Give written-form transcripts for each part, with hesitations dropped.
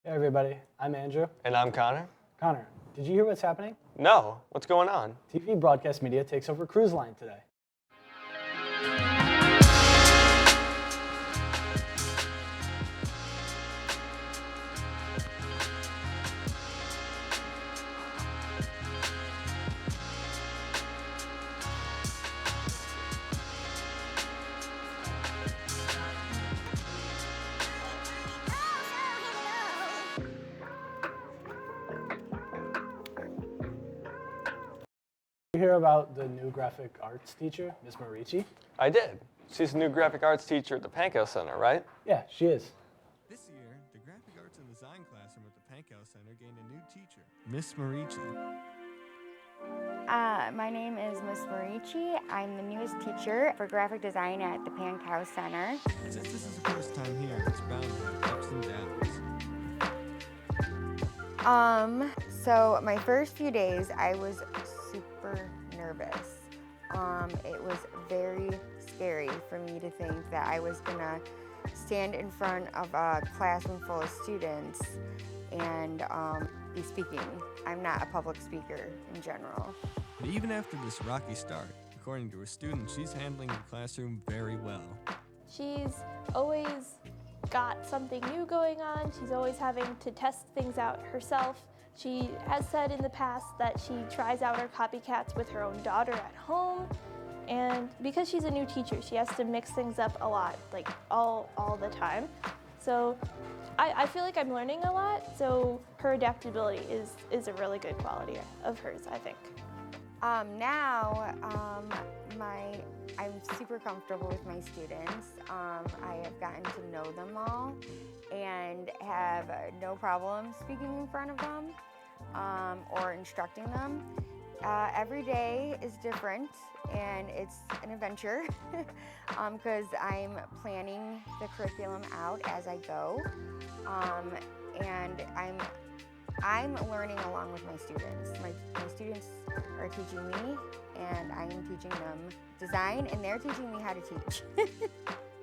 Hey everybody, I'm Andrew. And I'm Connor. Connor, did you hear what's happening? No, what's going on? TV broadcast media takes over CreuseLine today. Did you hear about the new graphic arts teacher, Miss Morici? I did. She's a new graphic arts teacher at the Pankow Center, right? Yeah, she is. This year, the graphic arts and design classroom at the Pankow Center gained a new teacher, Miss Morici. My name is Miss Morici. I'm the newest teacher for graphic design at the Pankow Center. Since this is the first time here, it's bound to have ups and downs. So my first few days, I was super nervous. It was very scary for me to think that I was gonna stand in front of a classroom full of students and be speaking. I'm not a public speaker in general. But even after this rocky start, according to her students, she's handling the classroom very well. She's always got something new going on. She's always having to test things out herself. She has said in the past that she tries out her copycats with her own daughter at home. And because she's a new teacher, she has to mix things up a lot, like all the time. So I feel like I'm learning a lot, so her adaptability is a really good quality of hers, I think. Now, I'm super comfortable with my students. I have gotten to know them all and have no problem speaking in front of them or instructing them. Every day is different and it's an adventure because I'm planning the curriculum out as I go, and I'm learning along with my students. My students are teaching me, and I am teaching them design, and they're teaching me how to teach.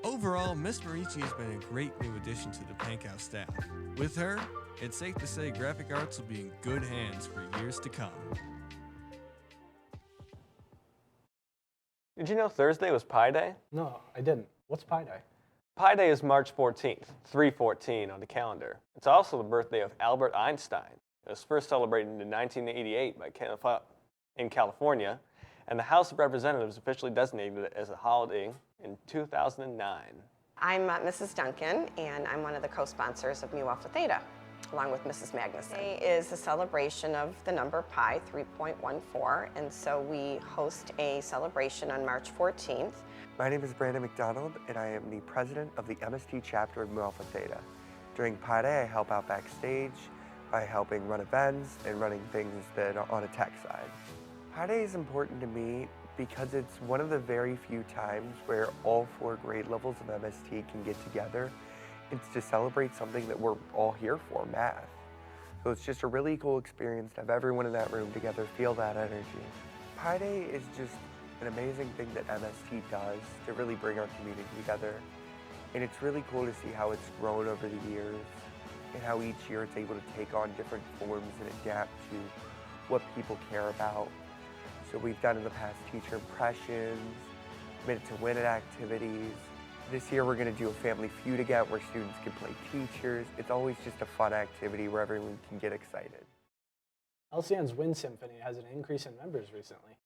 Overall, Miss Morici has been a great new addition to the Pankow staff. With her, it's safe to say graphic arts will be in good hands for years to come. Did you know Thursday was Pi Day? No, I didn't. What's Pi Day? Pi Day is March 14th, 314 on the calendar. It's also the birthday of Albert Einstein. It was first celebrated in 1988 in California, and the House of Representatives officially designated it as a holiday in 2009. I'm Mrs. Duncan, and I'm one of the co-sponsors of Mu Alpha Theta, along with Mrs. Magnuson. Today is a celebration of the number pi, 3.14, and so we host a celebration on March 14th. My name is Brandon McDonald, and I am the president of the MST chapter of Mu Alpha Theta. During Pi Day, I help out backstage by helping run events and running things that are on a tech side. Pi Day is important to me because it's one of the very few times where all 4 grade levels of MST can get together. It's to celebrate something that we're all here for, math. So it's just a really cool experience to have everyone in that room together feel that energy. Pi Day is just an amazing thing that MST does to really bring our community together. And it's really cool to see how it's grown over the years and how each year it's able to take on different forms and adapt to what people care about. So we've done in the past teacher impressions, minute to win it activities. This year we're going to do a family feud again where students can play teachers. It's always just a fun activity where everyone can get excited. LCN's Wind Symphony has an increase in members recently.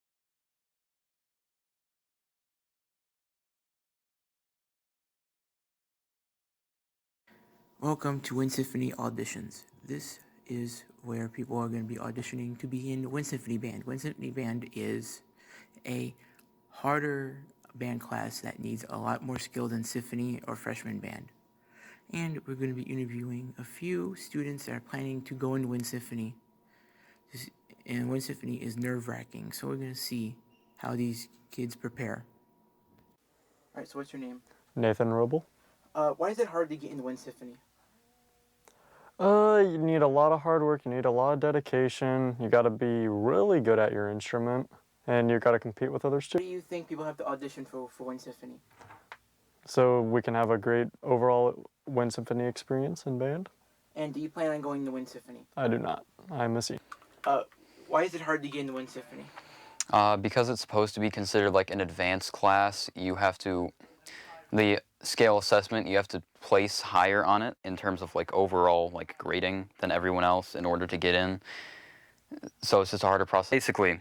Welcome to Wind Symphony auditions. This is where people are going to be auditioning to be in Wind Symphony Band. Wind Symphony Band is a harder band class that needs a lot more skill than symphony or freshman band. And we're going to be interviewing a few students that are planning to go into Wind Symphony. And Wind Symphony is nerve-wracking, so we're going to see how these kids prepare. Alright, so what's your name? Nathan Roble. Why is it hard to get into Wind Symphony? You need a lot of hard work, you need a lot of dedication, you gotta be really good at your instrument, and you gotta compete with other What students. do you think people have to audition for Wind Symphony? So we can have a great overall Wind Symphony experience in band. And do you plan on going to Wind Symphony? I do not. I'm a C. Why is it hard to get into Wind Symphony? Because it's supposed to be considered like an advanced class, you have to, the scale assessment, you have to place higher on it in terms of like overall like grading than everyone else in order to get in. So it's just a harder process. Basically,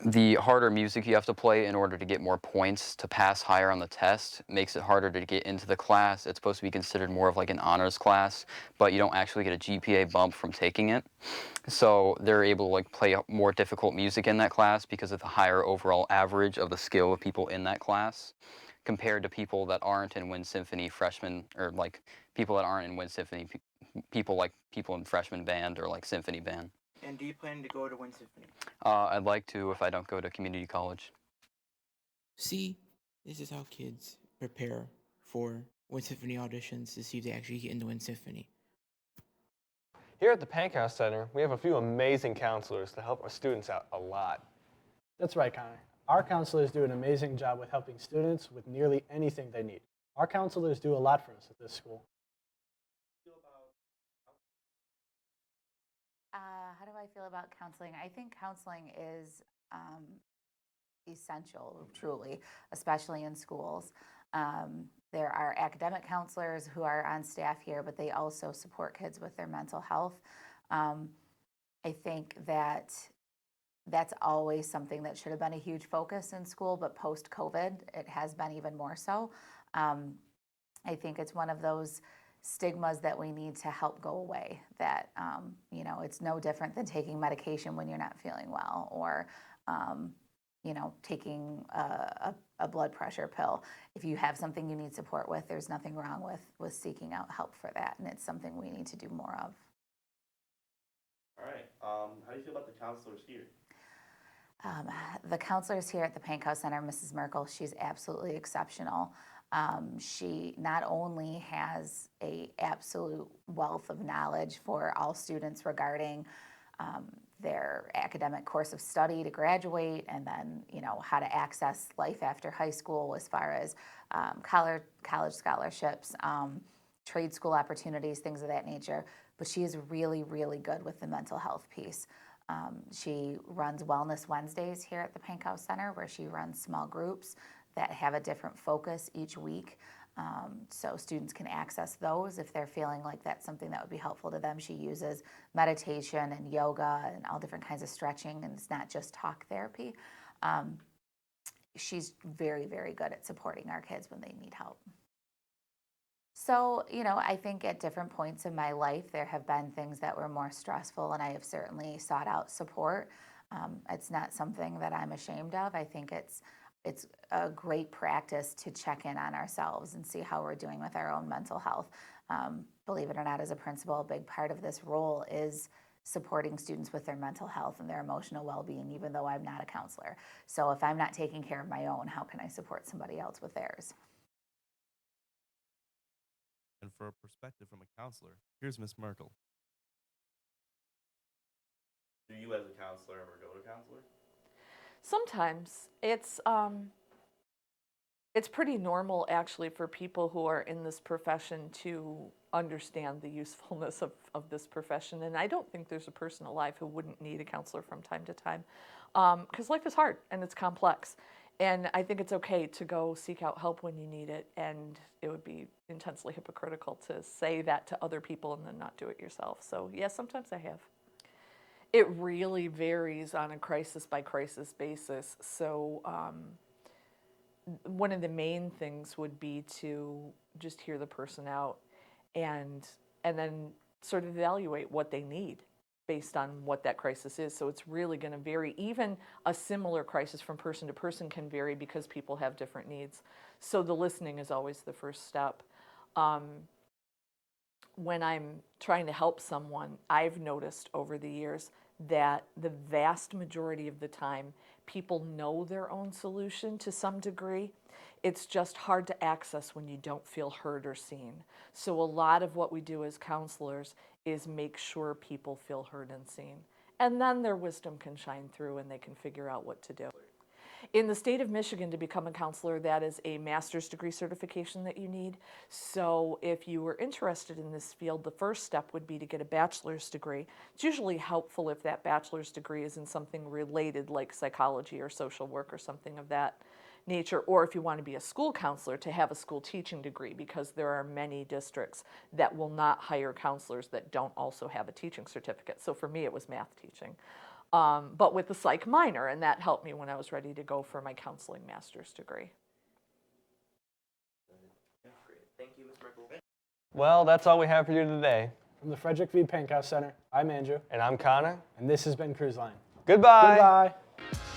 the harder music you have to play in order to get more points to pass higher on the test makes it harder to get into the class. It's supposed to be considered more of like an honors class, but you don't actually get a GPA bump from taking it. So they're able to like play more difficult music in that class because of the higher overall average of the skill of people in that class compared to people that aren't in Wind Symphony freshmen, or like people that aren't in Wind Symphony, people like people in freshman band or like symphony band. And do you plan to go to Wind Symphony? I'd like to if I don't go to community college. See, this is how kids prepare for Wind Symphony auditions to see if they actually get into Wind Symphony. Here at the Pankow Center, we have a few amazing counselors to help our students out a lot. That's right, Connor. Our counselors do an amazing job with helping students with nearly anything they need. Our counselors do a lot for us at this school. How do I feel about counseling? I think counseling is essential, truly, especially in schools. There are academic counselors who are on staff here, but they also support kids with their mental health. I think that that's always something that should have been a huge focus in school, but post-COVID, it has been even more so. I think it's one of those stigmas that we need to help go away, that you know, it's no different than taking medication when you're not feeling well, or you know, taking a blood pressure pill. If you have something you need support with, there's nothing wrong with seeking out help for that, and it's something we need to do more of. All right, how do you feel about the counselors here? The counselors here at the Pankow Center, Mrs. Merkel, she's absolutely exceptional. She not only has an absolute wealth of knowledge for all students regarding their academic course of study to graduate, and then, you know, how to access life after high school as far as college scholarships, trade school opportunities, things of that nature. But she is really, really good with the mental health piece. She runs Wellness Wednesdays here at the Pankow Center, where she runs small groups that have a different focus each week. So students can access those if they're feeling like that's something that would be helpful to them. She uses meditation and yoga and all different kinds of stretching, and it's not just talk therapy. She's very, very good at supporting our kids when they need help. So, you know, I think at different points in my life, there have been things that were more stressful, and I have certainly sought out support. It's not something that I'm ashamed of. I think it's a great practice to check in on ourselves and see how we're doing with our own mental health. Believe it or not, as a principal, a big part of this role is supporting students with their mental health and their emotional well-being, even though I'm not a counselor. So if I'm not taking care of my own, how can I support somebody else with theirs? And for a perspective from a counselor, here's Miss Merkel. Do you as a counselor ever go to a counselor? Sometimes. It's pretty normal, actually, for people who are in this profession to understand the usefulness of this profession. And I don't think there's a person alive who wouldn't need a counselor from time to time, because life is hard and it's complex. And I think it's okay to go seek out help when you need it, and it would be intensely hypocritical to say that to other people and then not do it yourself. So yeah, sometimes I have. It really varies on a crisis-by-crisis basis. So one of the main things would be to just hear the person out and then sort of evaluate what they need based on what that crisis is. So it's really going to vary. Even a similar crisis from person to person can vary because people have different needs. So the listening is always the first step. When I'm trying to help someone, I've noticed over the years that the vast majority of the time, people know their own solution to some degree. It's just hard to access when you don't feel heard or seen. So a lot of what we do as counselors is make sure people feel heard and seen. And then their wisdom can shine through and they can figure out what to do. In the state of Michigan, to become a counselor, that is a master's degree certification that you need. So if you were interested in this field, the first step would be to get a bachelor's degree. It's usually helpful if that bachelor's degree is in something related like psychology or social work or something of that nature, or if you want to be a school counselor, to have a school teaching degree, because there are many districts that will not hire counselors that don't also have a teaching certificate. So for me, it was math teaching. But with the psych minor, and that helped me when I was ready to go for my counseling master's degree. Thank you, Ms. Merkel. Well, that's all we have for you today. From the Frederick V. Pankow Center, I'm Andrew. And I'm Connor. And this has been CreuseLine. Goodbye. Goodbye.